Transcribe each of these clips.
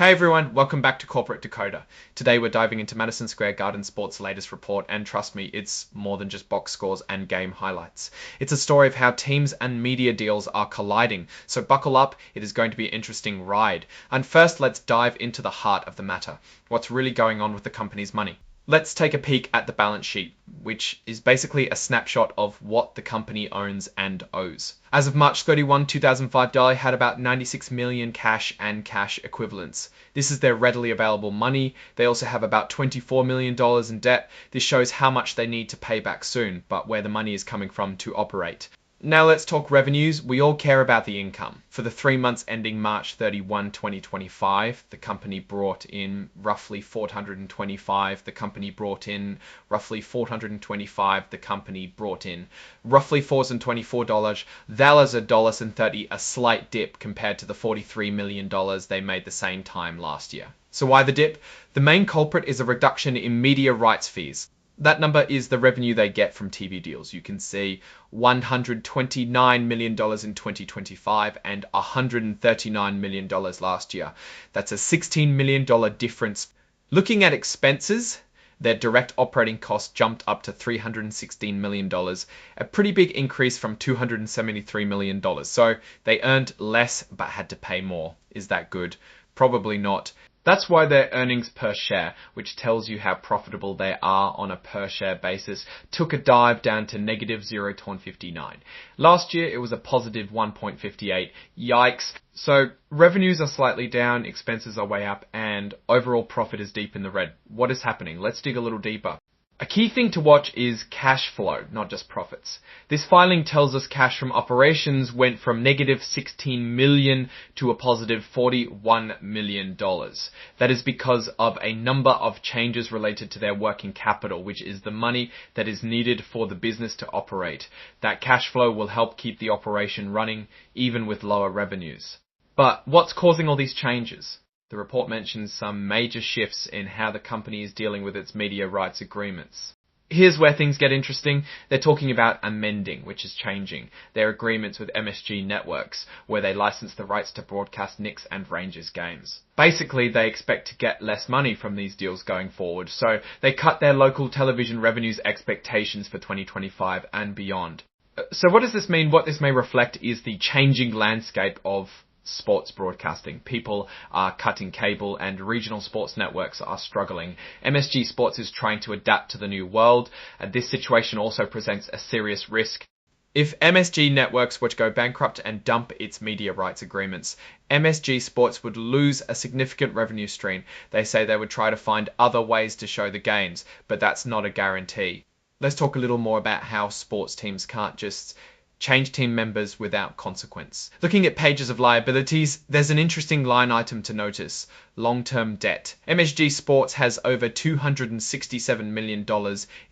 Hey everyone, welcome back to Corporate Decoder. Today we're diving into Madison Square Garden Sports' latest report, and trust me, it's more than just box scores and game highlights. It's a story of how teams and media deals are colliding, so buckle up, it is going to be an interesting ride. And first, let's dive into the heart of the matter. What's really going on with the company's money? Let's take a peek at the balance sheet, which is basically a snapshot of what the company owns and owes. As of March 31, 2005, Dali had about 96 million cash and cash equivalents. This is their readily available money. They also have about $24 million in debt. This shows how much they need to pay back soon, but where the money is coming from to operate. Now let's talk revenues. We all care about the income. For the 3 months ending March 31, 2025, the company brought in roughly $425. The company brought in roughly $425. The company brought in roughly $424. That was $1.30, a slight dip compared to the $43 million they made the same time last year. So why the dip? The main culprit is a reduction in media rights fees. That number is the revenue they get from TV deals. You can see $129 million in 2025 and $139 million last year. That's a $16 million difference. Looking at expenses, their direct operating costs jumped up to $316 million, a pretty big increase from $273 million. So they earned less but had to pay more. Is that good? Probably not. That's why their earnings per share, which tells you how profitable they are on a per share basis, took a dive down to negative 0.59. Last year, it was a positive 1.58. Yikes. So revenues are slightly down, expenses are way up, and overall profit is deep in the red. What is happening? Let's dig a little deeper. A key thing to watch is cash flow, not just profits. This filing tells us cash from operations went from negative 16 million to a positive $41 million. That is because of a number of changes related to their working capital, which is the money that is needed for the business to operate. That cash flow will help keep the operation running, even with lower revenues. But what's causing all these changes? The report mentions some major shifts in how the company is dealing with its media rights agreements. Here's where things get interesting. They're talking about amending, which is changing their agreements with MSG networks, where they license the rights to broadcast Knicks and Rangers games. Basically, they expect to get less money from these deals going forward, so they cut their local television revenues expectations for 2025 and beyond. So what does this mean? What this may reflect is the changing landscape of sports broadcasting. People are cutting cable and regional sports networks are struggling. MSG Sports is trying to adapt to the new world, and this situation also presents a serious risk. If MSG Networks were to go bankrupt and dump its media rights agreements, MSG Sports would lose a significant revenue stream. They say they would try to find other ways to show the games, but that's not a guarantee. Let's talk a little more about how sports teams can't just change team members without consequence. Looking at pages of liabilities, there's an interesting line item to notice. Long-term debt. MSG Sports has over $267 million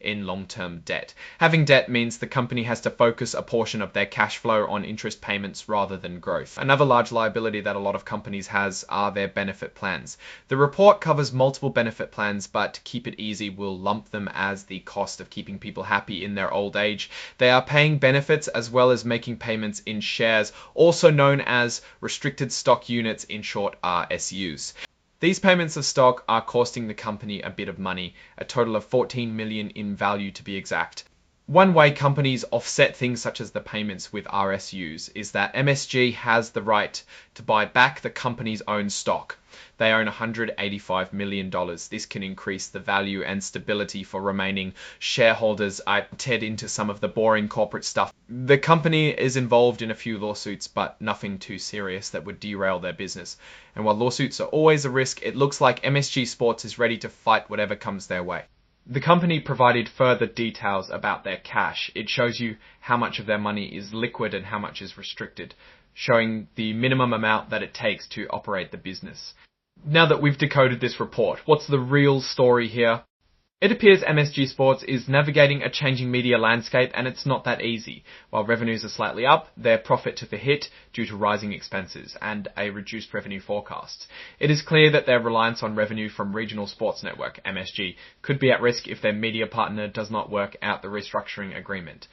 in long-term debt. Having debt means the company has to focus a portion of their cash flow on interest payments rather than growth. Another large liability that a lot of companies has are their benefit plans. The report covers multiple benefit plans, but to keep it easy, we'll lump them as the cost of keeping people happy in their old age. They are paying benefits as well as making payments in shares, also known as restricted stock units, in short RSUs. These payments of stock are costing the company a bit of money, a total of $14 million in value to be exact. One way companies offset things such as the payments with RSUs is that MSG has the right to buy back the company's own stock. They own $185 million. This can increase the value and stability for remaining shareholders. I teared into some of the boring corporate stuff. The company is involved in a few lawsuits, but nothing too serious that would derail their business. And while lawsuits are always a risk, it looks like MSG Sports is ready to fight whatever comes their way. The company provided further details about their cash. It shows you how much of their money is liquid and how much is restricted, showing the minimum amount that it takes to operate the business. Now that we've decoded this report, what's the real story here? It appears MSG Sports is navigating a changing media landscape, and it's not that easy. While revenues are slightly up, their profit took a hit due to rising expenses and a reduced revenue forecast. It is clear that their reliance on revenue from regional sports network, MSG, could be at risk if their media partner does not work out the restructuring agreement.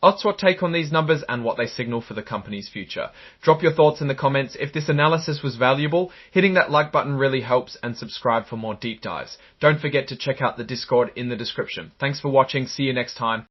What's your take on these numbers and what they signal for the company's future? Drop your thoughts in the comments. If this analysis was valuable, hitting that like button really helps, and subscribe for more deep dives. Don't forget to check out the Discord in the description. Thanks for watching. See you next time.